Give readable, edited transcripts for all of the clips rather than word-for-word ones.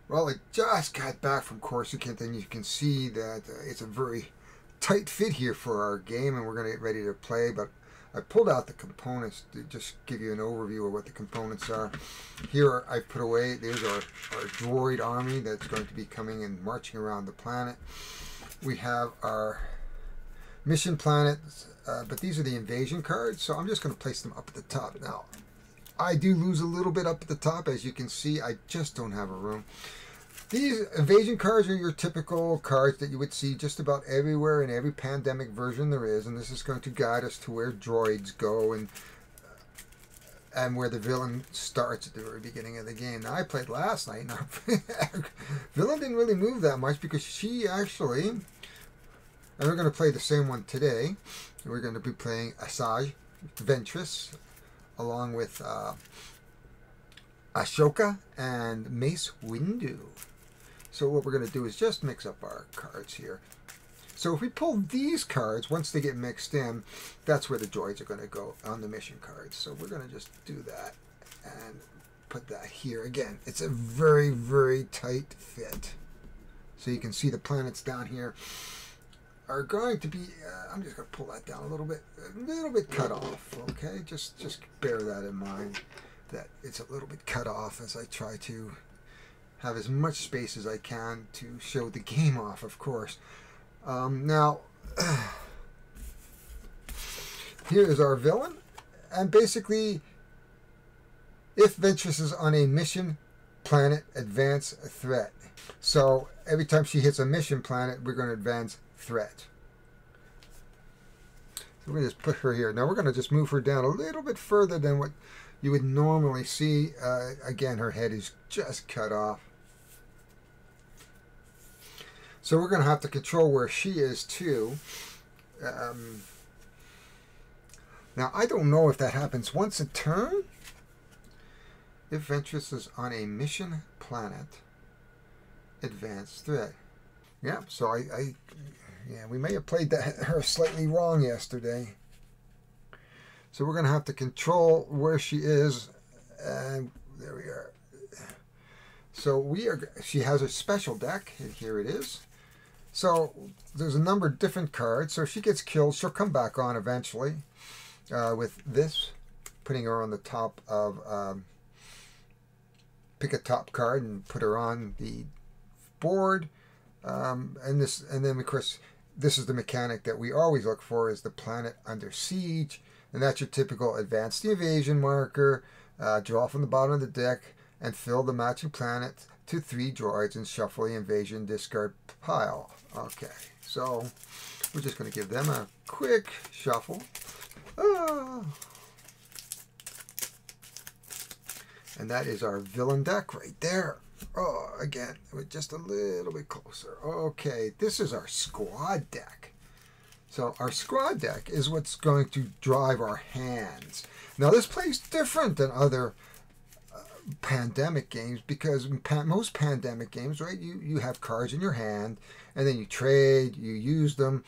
Well, I just got back from Corsica, and you can see that it's a very tight fit here for our game, and we're going to get ready to play. But I pulled out the components to just give you an overview of what the components are. Here I've put away, there's our droid army that's going to be coming and marching around the planet. We have our mission planets, but these are the invasion cards, so I'm just going to place them up at the top. Now, I do lose a little bit up at the top, as you can see. I just don't have a room. These invasion cards are your typical cards that you would see just about everywhere in every pandemic version there is, and this is going to guide us to where droids go and where the villain starts at the very beginning of the game. Now, I played last night, and our villain didn't really move that much because she actually, and we're going to play the same one today. We're going to be playing Asajj Ventress, along with Ashoka and Mace Windu. So what we're going to do is just mix up our cards here. So if we pull these cards, once they get mixed in, that's where the droids are going to go on the mission cards. So we're going to just do that and put that here. Again, it's a very, very tight fit. So you can see the planets down here are going to be, I'm just going to pull that down a little bit cut off, okay? Just bear that in mind, that it's a little bit cut off as I try to have as much space as I can to show the game off, of course. Now, here is our villain, and basically, if Ventress is on a mission planet, advance a threat. So every time she hits a mission planet, we're going to advance threat. So we're going to just put her here. Now we're going to just move her down a little bit further than what you would normally see. Again, her head is just cut off. So we're going to have to control where she is too. Now I don't know if that happens once a turn. If Ventress is on a mission planet, advanced threat. Yeah, so yeah, we may have played her slightly wrong yesterday. So we're going to have to control where she is, and there we are. So she has a special deck, and here it is. So there's a number of different cards. So if she gets killed, she'll come back on eventually with this, putting her on the top of, pick a top card and put her on the board. And then of course, this is the mechanic that we always look for, is the planet under siege. And that's your typical advance the invasion marker, draw from the bottom of the deck, and fill the matching planet to 3 droids and shuffle the invasion discard pile. Okay, so we're just going to give them a quick shuffle. And that is our villain deck right there. Oh, again, we're just a little bit closer. Okay, this is our squad deck. So our squad deck is what's going to drive our hands. Now this plays different than other pandemic games, because in most pandemic games, right, you have cards in your hand and then you trade, you use them.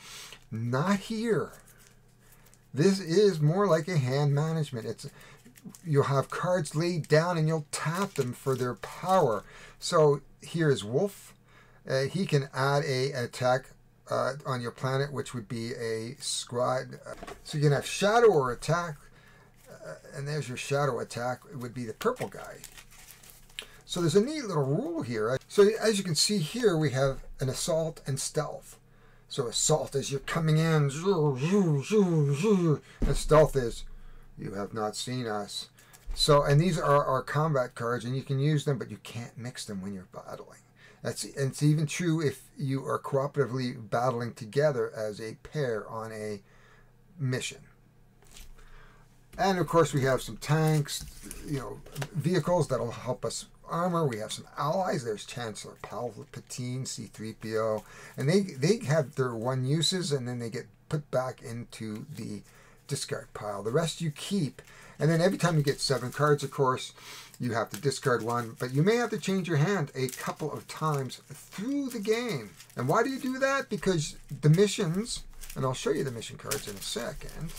Not here. This is more like a hand management. You'll have cards laid down and you'll tap them for their power. So here is Wolf. He can add an attack on your planet, which would be a squad. So you can have shadow or attack, and there's your shadow attack. It would be the purple guy. So there's a neat little rule here. So as you can see here, we have an assault and stealth. So assault is you're coming in, and stealth is you have not seen us. So, and these are our combat cards, and you can use them, but you can't mix them when you're battling. And it's even true if you are cooperatively battling together as a pair on a mission. And of course, we have some tanks, vehicles that'll help us armor. We have some allies. There's Chancellor Palpatine, C-3PO, and they have their one uses, and then they get put back into the discard pile. The rest you keep, and then every time you get 7 cards, of course, you have to discard 1, but you may have to change your hand a couple of times through the game. And why do you do that? Because the missions, and I'll show you the mission cards in a second.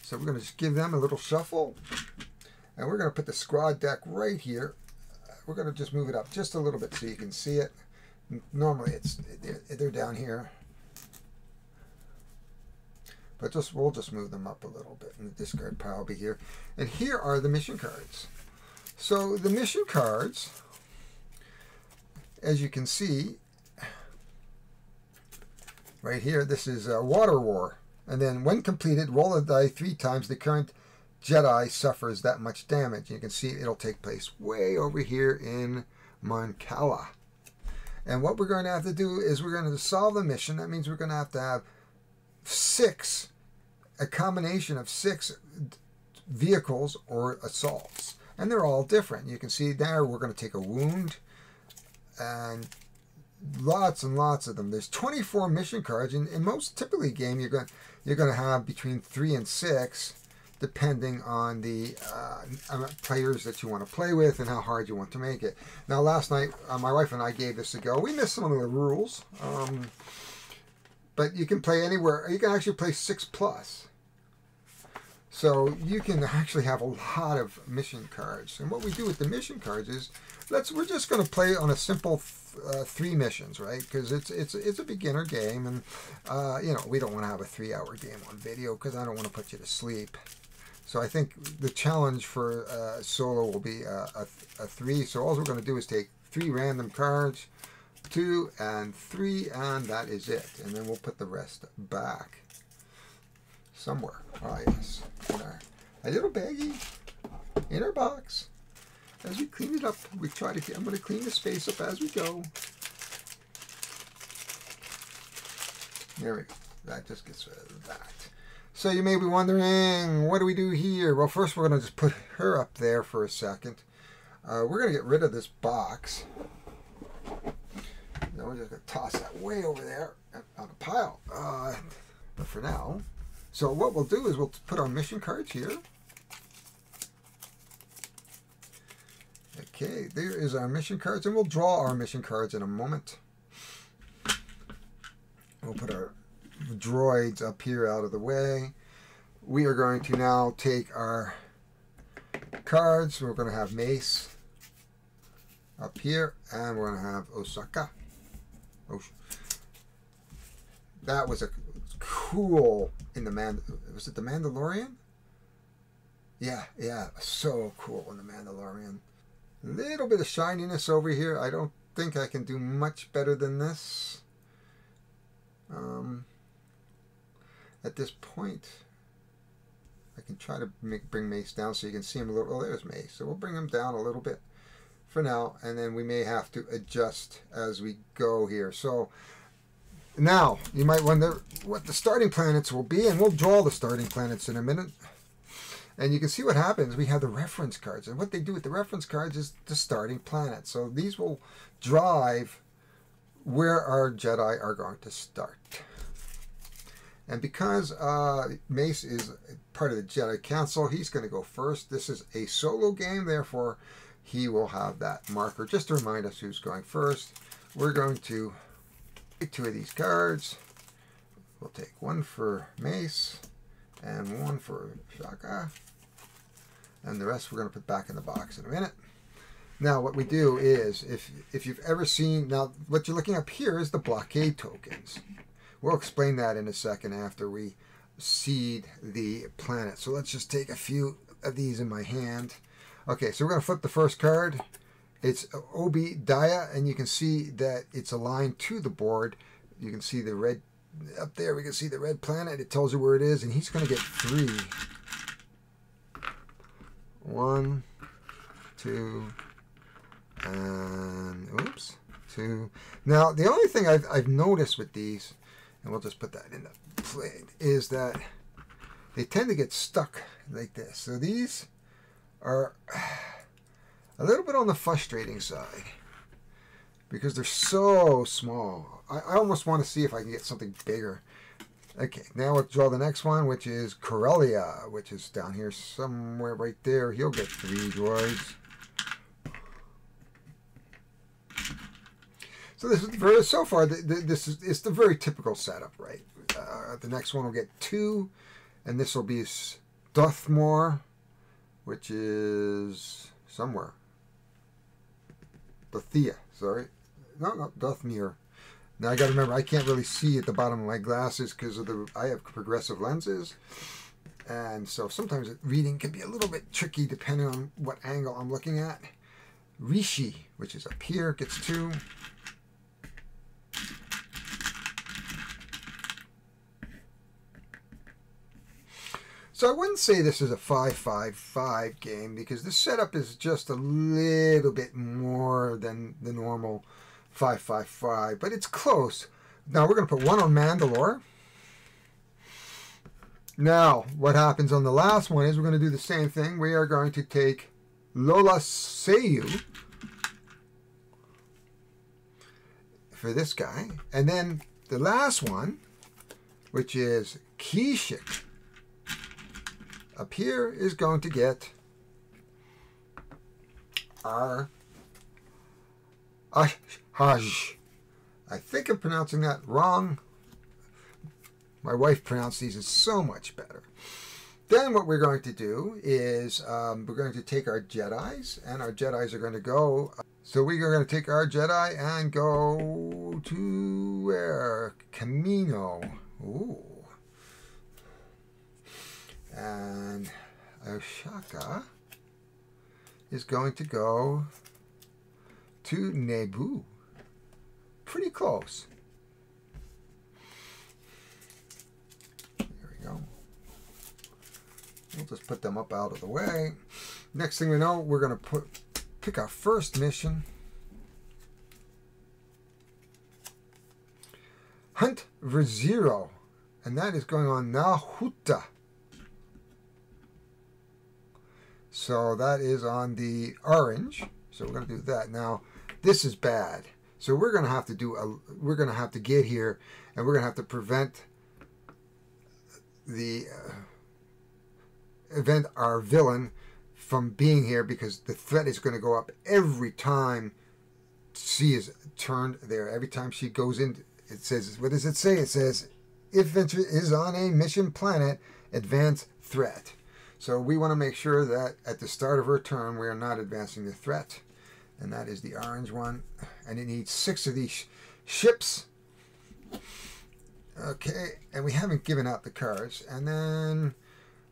So we're going to just give them a little shuffle, and we're going to put the squad deck right here. we're gonna just move it up just a little bit so you can see it. Normally they're down here, but we'll just move them up a little bit, and the discard pile will be here. And here are the mission cards. So the mission cards, as you can see right here, this is Water War. And then when completed, roll a die 3 times. The current Jedi suffers that much damage. You can see it'll take place way over here in Moncala. And what we're going to have to do is we're going to solve the mission. That means we're going to have a combination of 6 vehicles or assaults. And they're all different. You can see there we're going to take a wound, and lots and lots of them. There's 24 mission cards. In most typically game, you're going to have between 3 and 6, depending on the players that you want to play with and how hard you want to make it. Now, last night, my wife and I gave this a go. We missed some of the rules, but you can play anywhere. You can actually play 6+. So you can actually have a lot of mission cards. And what we do with the mission cards is, we're just going to play on a simple 3 missions, right? Because it's a beginner game, and you know, we don't want to have a 3-hour game on video because I don't want to put you to sleep. So I think the challenge for solo will be a 3. So all we're going to do is take 3 random cards, 2 and 3, and that is it. And then we'll put the rest back somewhere. Ah, yes, in a little baggie in our box. As we clean it up, I'm going to clean the space up as we go. There we go. That just gets rid of that. So you may be wondering, what do we do here? Well, first we're going to just put her up there for a second. We're going to get rid of this box. Then we're just going to toss that way over there on a pile. But for now, so what we'll do is we'll put our mission cards here. Okay, there is our mission cards, and we'll draw our mission cards in a moment. We'll put our droids up here out of the way. We are going to now take our cards. We're going to have Mace up here, and we're going to have Osaka. That was a cool in the was it the Mandalorian? Yeah, so cool in the Mandalorian. Little bit of shininess over here. I don't think I can do much better than this. At this point, I can try to bring Mace down so you can see him a little. Oh, there's Mace. So we'll bring him down a little bit for now, and then we may have to adjust as we go here. So now you might wonder what the starting planets will be, and we'll draw the starting planets in a minute. And you can see what happens. We have the reference cards, and what they do with the reference cards is the starting planet. So these will drive where our Jedi are going to start. And because Mace is part of the Jedi Council, he's going to go first. This is a solo game, therefore he will have that marker just to remind us who's going first. We're going to take 2 of these cards. We'll take 1 for Mace and 1 for Shaka. And the rest we're going to put back in the box in a minute. Now what we do is, if you've ever seen, now what you're looking up here is the blockade tokens. We'll explain that in a second after we seed the planet. So let's just take a few of these in my hand. Okay, so we're going to flip the first card. It's Obi Daya, and you can see that it's aligned to the board. You can see the red up there. We can see the red planet. It tells you where it is, and he's going to get 3. 1, 2, and oops, 2. Now the only thing I've noticed with these, and we'll just put that in the plate, is that they tend to get stuck like this. So these are a little bit on the frustrating side because they're so small. I almost want to see if I can get something bigger. Okay, now let's draw the next one, which is Corellia, which is down here somewhere right there. He'll get 3 droids. So this is so far. It's the very typical setup, right? The next one will get 2, and this will be Dothmore, which is somewhere. Dorothea, sorry. No, Dothmere. Now I got to remember, I can't really see at the bottom of my glasses because I have progressive lenses. And so sometimes reading can be a little bit tricky depending on what angle I'm looking at. Rishi, which is up here, gets 2. So I wouldn't say this is a 5-5-5 game because this setup is just a little bit more than the normal 5-5-5, but it's close. Now we're going to put 1 on Mandalore. Now, what happens on the last one is we're going to do the same thing. We are going to take Lola Seyu for this guy. And then the last one, which is Kishik, up here is going to get our Haj. I think I'm pronouncing that wrong. My wife pronounced these as so much better. Then what we're going to do is we're going to take our Jedis, and our Jedis are going to go. So we are going to take our Jedi and go to where? Camino. Ooh. And Oshaka is going to go to Naboo. Pretty close. There we go. We'll just put them up out of the way. Next thing we know, we're going to pick our first mission. Hunt for Zero. And that is going on Nahuta. So that is on the orange. So we're going to do that. Now, this is bad. So we're going to have to we're going to have to get here, and we're going to have to prevent our villain from being here, because the threat is going to go up every time she is turned there. Every time she goes in, it says, what does it say? It says, if Venture is on a mission planet, advance threat. So we want to make sure that at the start of her turn, we are not advancing the threat. And that is the orange one. And it needs 6 of these ships. Okay, and we haven't given out the cards. And then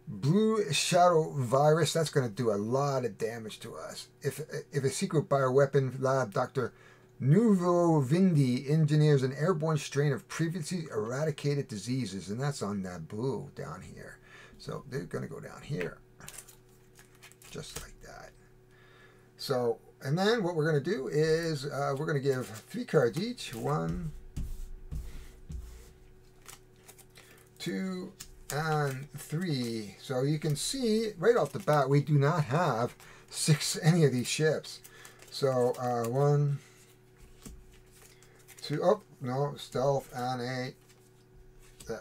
Blue Shadow Virus, that's going to do a lot of damage to us. If a secret bioweapon lab, Dr. Nuvo Vindi engineers an airborne strain of previously eradicated diseases, and that's on Naboo down here. So they're going to go down here, just like that. So, and then what we're going to do is we're going to give 3 cards each. 1, 2, and 3. So you can see right off the bat, we do not have any of these ships. So 1, 2, oh, no, stealth and a.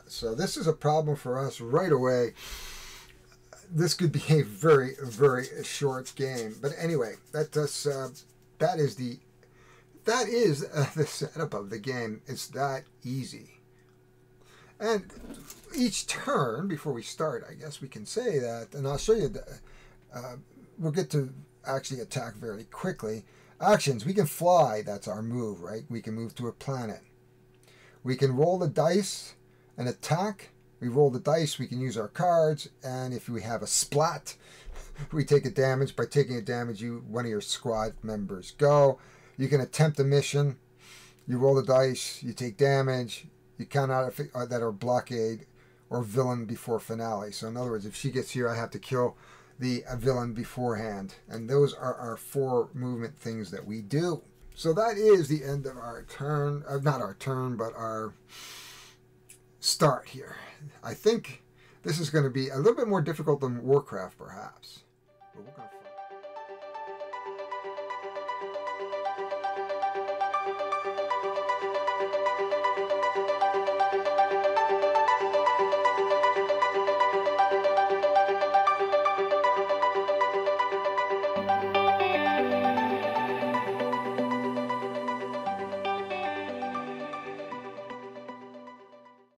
So this is a problem for us right away. This could be a very, very short game. But anyway, that is the setup of the game. It's that easy. And each turn, before we start, I guess we can say that, and I'll show you, we'll get to actually attack very quickly. Actions, we can fly, that's our move, right? We can move to a planet. We can roll the dice and attack. We roll the dice, we can use our cards, and if we have a splat, we take a damage. By taking a damage, one of your squad members go. You can attempt a mission. You roll the dice, you take damage. You count out that are blockade or villain before finale. So in other words, if she gets here, I have to kill the villain beforehand. And those are our 4 movement things that we do. So that is the end of our turn. Not our turn, but our start here. I think this is going to be a little bit more difficult than Warcraft, perhaps. But we're going to